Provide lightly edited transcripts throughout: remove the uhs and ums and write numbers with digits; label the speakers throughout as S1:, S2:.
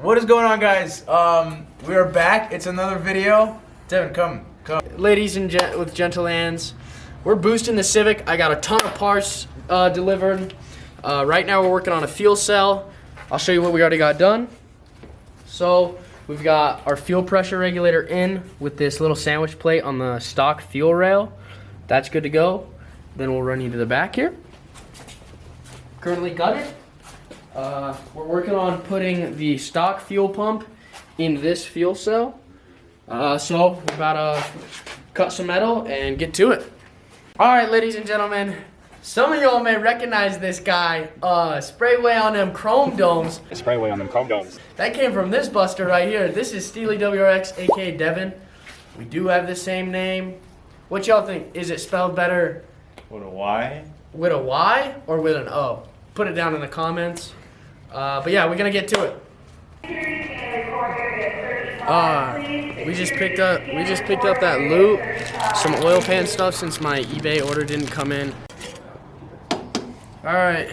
S1: What is going on, guys? We are back. It's another video. Devin, come.
S2: Ladies and with gentle hands, we're boosting the Civic. I got a ton of parts delivered. Right now we're working on a fuel cell. I'll show you what we already got done. So we've got our fuel pressure regulator in with this little sandwich plate on the stock fuel rail. That's good to go. Then we'll run you to the back here. Currently gutted. We're working on putting the stock fuel pump in this fuel cell. So we're about to cut some metal and get to it. All right, ladies and gentlemen, some of y'all may recognize this guy. Spray away on them chrome domes.
S3: Spray away on them chrome domes.
S2: That came from this buster right here. This is Steely WRX, aka Devin. We do have the same name. What y'all think? Is it spelled better
S3: With a Y?
S2: with a Y or with an O? Put it down in the comments. But yeah, we're gonna get to it. We just picked up that loot, some oil pan stuff since my eBay order didn't come in. All right,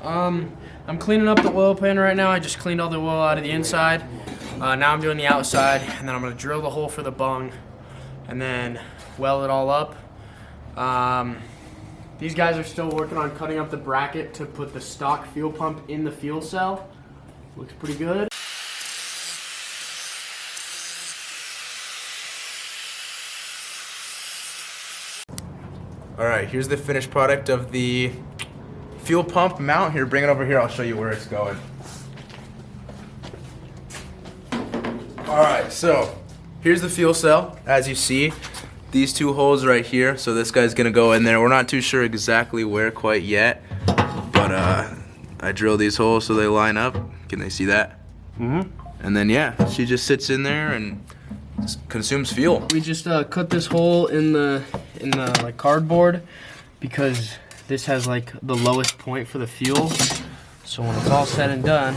S2: I'm cleaning up the oil pan right now. I just cleaned all the oil out of the inside. Now I'm doing the outside, and then I'm gonna drill the hole for the bung, and then weld it all up. These guys are still working on cutting up the bracket to put the stock fuel pump in the fuel cell. Looks pretty good.
S1: All right, here's the finished product of the fuel pump mount. Here, bring it over here. I'll show you where it's going. All right, so here's the fuel cell. As you see, these two holes right here. So this guy's gonna go in there. We're not too sure exactly where quite yet, but I drilled these holes so they line up. Can they see that? Mm-hmm. And then yeah, she just sits in there and consumes fuel.
S2: We just cut this hole in the like cardboard because this has like the lowest point for the fuel. So when it's all said and done,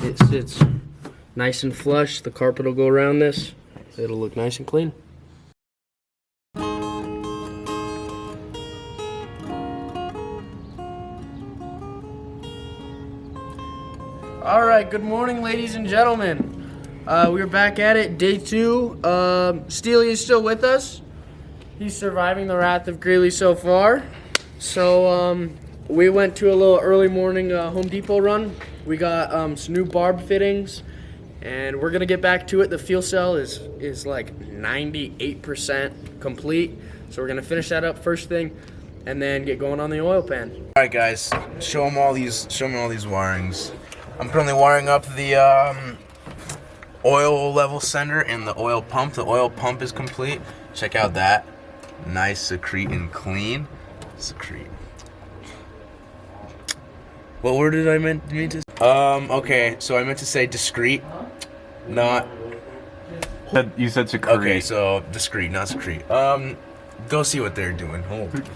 S2: it sits nice and flush. The carpet will go around this. It'll look nice and clean. All right, good morning, ladies and gentlemen. We're back at it, day 2. Steely is still with us. He's surviving the wrath of Greeley so far. So we went to a little early morning Home Depot run. We got some new barb fittings. And we're gonna get back to it. The fuel cell is like 98% complete. So we're gonna finish that up first thing and then get going on the oil pan.
S1: All right, guys, show me all these wirings. I'm currently wiring up the oil level sender and the oil pump. The oil pump is complete. Check out that. Nice, secrete, and clean. Secrete. What word did I mean to say? Okay, so I meant to say discreet, not...
S3: You said secrete.
S1: Okay, so discreet, not secrete. Go see what they're doing.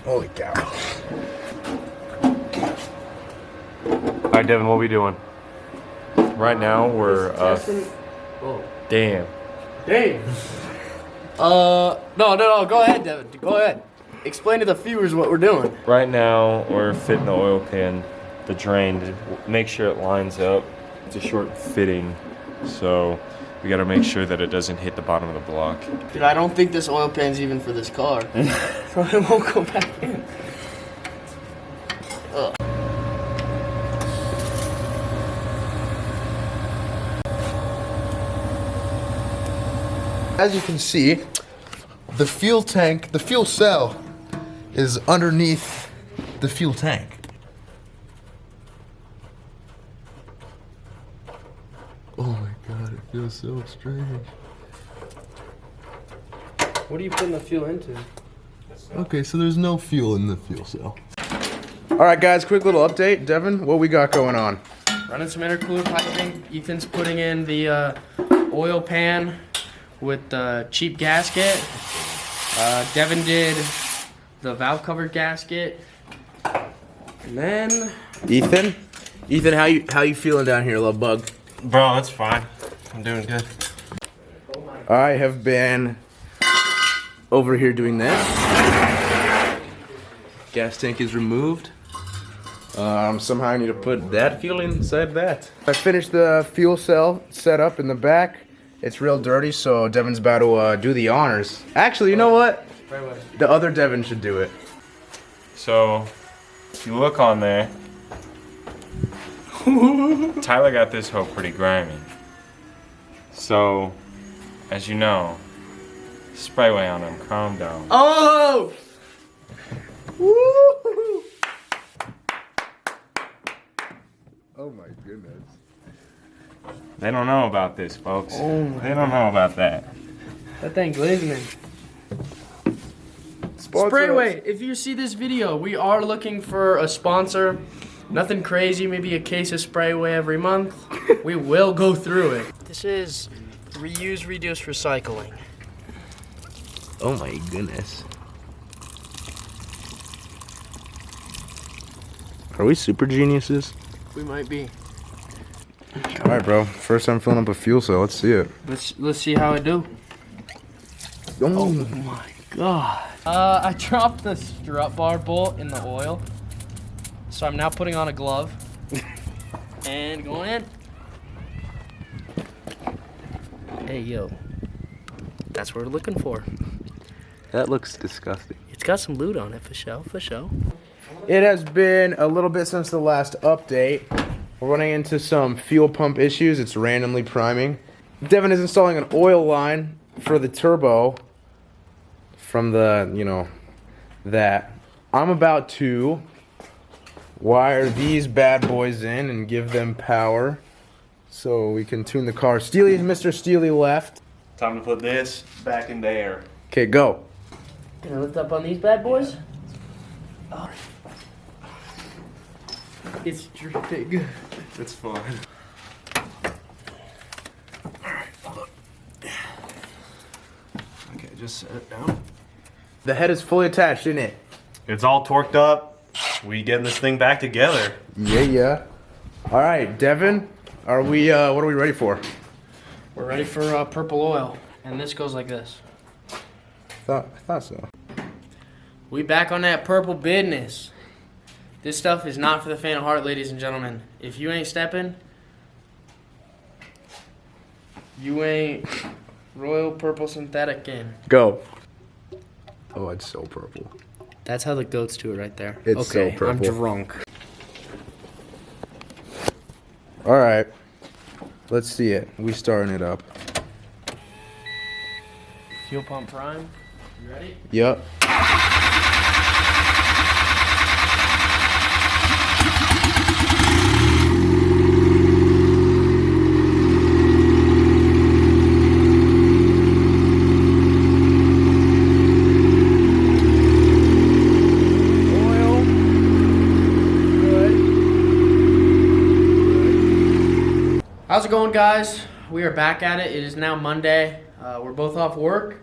S1: Holy cow.
S3: Alright, Devin, what are we doing? Right now, we're, Damn.
S2: No, go ahead, Devin. Go ahead. Explain to the viewers what we're doing.
S3: Right now, we're fitting the oil pan, the drain, to make sure it lines up. It's a short fitting, so we gotta make sure that it doesn't hit the bottom of the block.
S2: Dude, I don't think this oil pan's even for this car. Probably won't go back in. Ugh.
S4: As you can see, the fuel cell is underneath the fuel tank. Oh my god, it feels so strange.
S2: What are you putting the fuel into?
S4: Okay, so there's no fuel in the fuel cell.
S1: All right, guys, quick little update. Devin, what we got going on?
S2: Running some intercooler piping. Ethan's putting in the oil pan with the cheap gasket. Devin did the valve cover gasket. And then
S1: Ethan, how you feeling down here, love bug?
S3: Bro, that's fine. I'm doing good.
S1: I have been over here doing this. Gas tank is removed. Somehow I need to put that fuel inside that. I finished the fuel cell setup in the back. It's real dirty, so Devin's about to do the honors. Actually, you know what? The other Devin should do it.
S3: So, if you look on there, Tyler got this hoe pretty grimy. So, as you know, sprayway on him, calm down.
S2: Oh!
S4: Woo! Oh my goodness.
S3: They don't know about this, folks.
S2: Oh
S3: They don't know about that.
S2: That thing glistening. Sprayway, if you see this video, we are looking for a sponsor. Nothing crazy, maybe a case of Sprayway every month. We will go through it. This is reuse, reduce, recycling.
S1: Oh my goodness. Are we super geniuses?
S2: We might be.
S1: All right, bro. First time filling up a fuel cell. Let's see it.
S2: Let's see how it do. Oh my god. I dropped the strut bar bolt in the oil. So I'm now putting on a glove. And going in. Hey, yo. That's what we're looking for.
S1: That looks disgusting.
S2: It's got some loot on it, for sure, for sure.
S1: It has been a little bit since the last update. We're running into some fuel pump issues. It's randomly priming. Devin is installing an oil line for the turbo from the, that. I'm about to wire these bad boys in and give them power so we can tune the car. Mr. Steely left.
S3: Time to put this back in there.
S1: Okay, go.
S2: Can I lift up on these bad boys? Oh. It's dripping.
S3: It's fun.
S1: Okay, just set it down. The head is fully attached, isn't it?
S5: It's all torqued up. We getting this thing back together.
S1: Yeah. All right, Devin, are we? What are we ready for?
S2: We're ready for purple oil, and this goes like this.
S1: I thought so.
S2: We back on that purple business. This stuff is not for the faint of heart, ladies and gentlemen. If you ain't stepping, you ain't Royal Purple Synthetic in.
S1: Go. Oh, it's so purple.
S2: That's how the goats do it right there.
S1: It's so
S2: okay,
S1: purple.
S2: I'm drunk.
S1: All right, let's see it. We starting it up.
S2: Fuel pump prime. You ready?
S1: Yep.
S2: How's it going, guys? We are back at it. It is now Monday. We're both off work.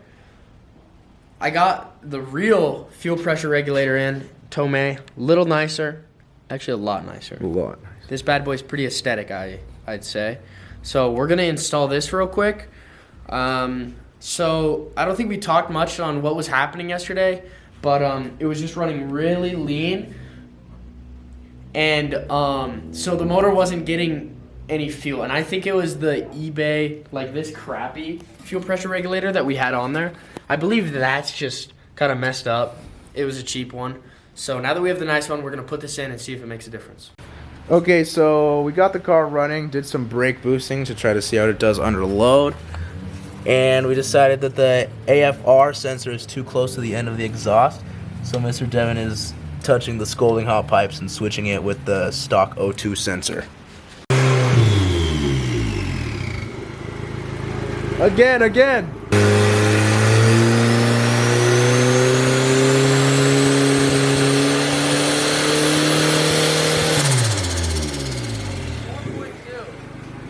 S2: I got the real fuel pressure regulator in, Tomei. Little nicer. Actually, a lot nicer.
S1: A lot.
S2: This bad boy's pretty aesthetic, I'd say. So we're going to install this real quick. So I don't think we talked much on what was happening yesterday, but it was just running really lean. And so the motor wasn't getting any fuel, and I think it was the eBay, like this crappy fuel pressure regulator that we had on there. I believe that's just kind of messed up. It was a cheap one. So now that we have the nice one, we're gonna put this in and see if it makes a difference.
S1: Okay, so we got the car running, did some brake boosting to try to see how it does under load, and we decided that the AFR sensor is too close to the end of the exhaust, so Mr. Devin is touching the scalding hot pipes and switching it with the stock O2 sensor. Again.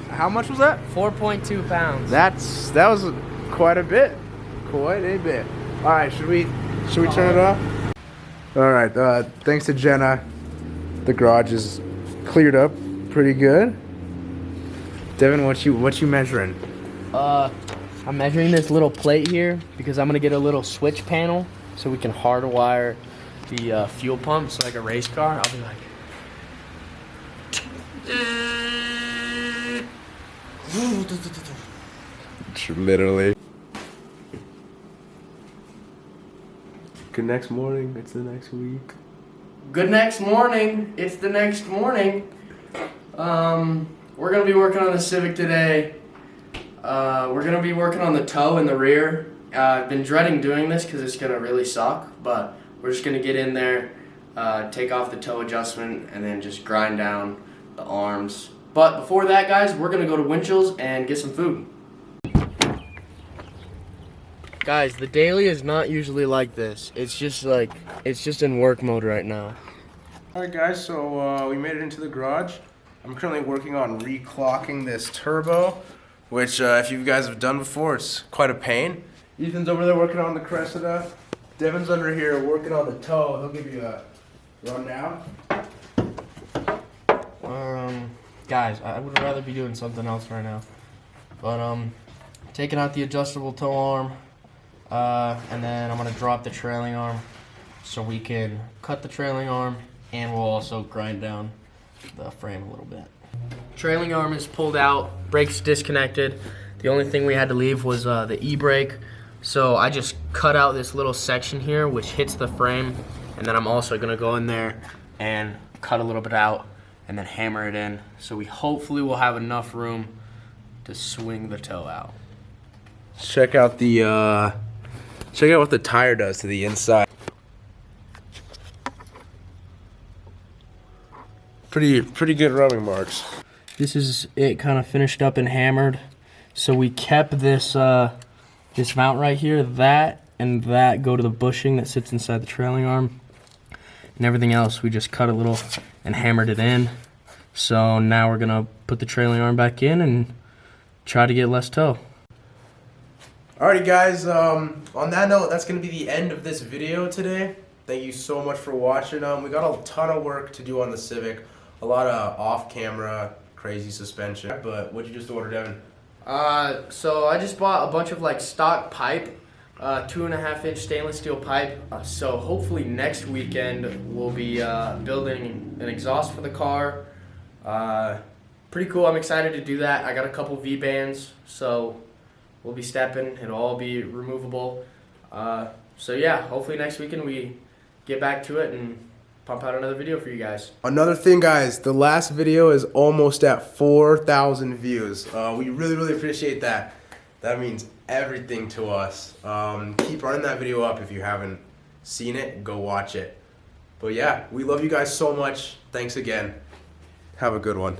S1: How much was that?
S2: 4.2 pounds.
S1: That was quite a bit. Quite a bit. All right, should we turn it off? All right. Thanks to Jenna, the garage is cleared up pretty good. Devin, what you measuring?
S2: I'm measuring this little plate here because I'm gonna get a little switch panel so we can hardwire the fuel pump, so like a race car. I'll be like,
S1: Literally. Good next morning, it's the next week.
S2: Good next morning. It's the next morning. We're gonna be working on the Civic today. We're gonna be working on the toe in the rear. I've been dreading doing this because it's gonna really suck, but we're just gonna get in there, take off the toe adjustment, and then just grind down the arms. But before that, guys, we're gonna go to Winchell's and get some food. Guys, the daily is not usually like this. It's just in work mode right now.
S1: Alright guys, so we made it into the garage. I'm currently working on reclocking this turbo, which if you guys have done before, it's quite a pain. Ethan's over there working on the Cressida. Devin's under here working on the toe. He'll give you a rundown.
S2: Guys, I would rather be doing something else right now. But taking out the adjustable toe arm, and then I'm gonna drop the trailing arm so we can cut the trailing arm, and we'll also grind down the frame a little bit. Trailing arm is pulled out, brakes disconnected. The only thing we had to leave was the e-brake. So I just cut out this little section here which hits the frame, and then I'm also gonna go in there and cut a little bit out and then hammer it in. So we hopefully will have enough room to swing the toe out.
S1: Check out the check out what the tire does to the inside. Pretty good rubbing marks.
S2: This is it kind of finished up and hammered. So we kept this this mount right here, that and that go to the bushing that sits inside the trailing arm. And everything else we just cut a little and hammered it in. So now we're gonna put the trailing arm back in and try to get less toe.
S1: Alrighty guys, on that note, that's gonna be the end of this video today. Thank you so much for watching. We got a ton of work to do on the Civic. A lot of off-camera, crazy suspension. But what'd you just order, Devin?
S2: So I just bought a bunch of like stock pipe, 2.5-inch stainless steel pipe. So hopefully next weekend we'll be building an exhaust for the car. Pretty cool. I'm excited to do that. I got a couple V-bands, so we'll be stepping. It'll all be removable. So yeah, hopefully next weekend we get back to it and pump out another video for you guys.
S1: Another thing, guys, the last video is almost at 4,000 views. We really appreciate that. That means everything to us. Keep running that video up. If you haven't seen it, go watch it. But yeah, we love you guys so much. Thanks again. Have a good one.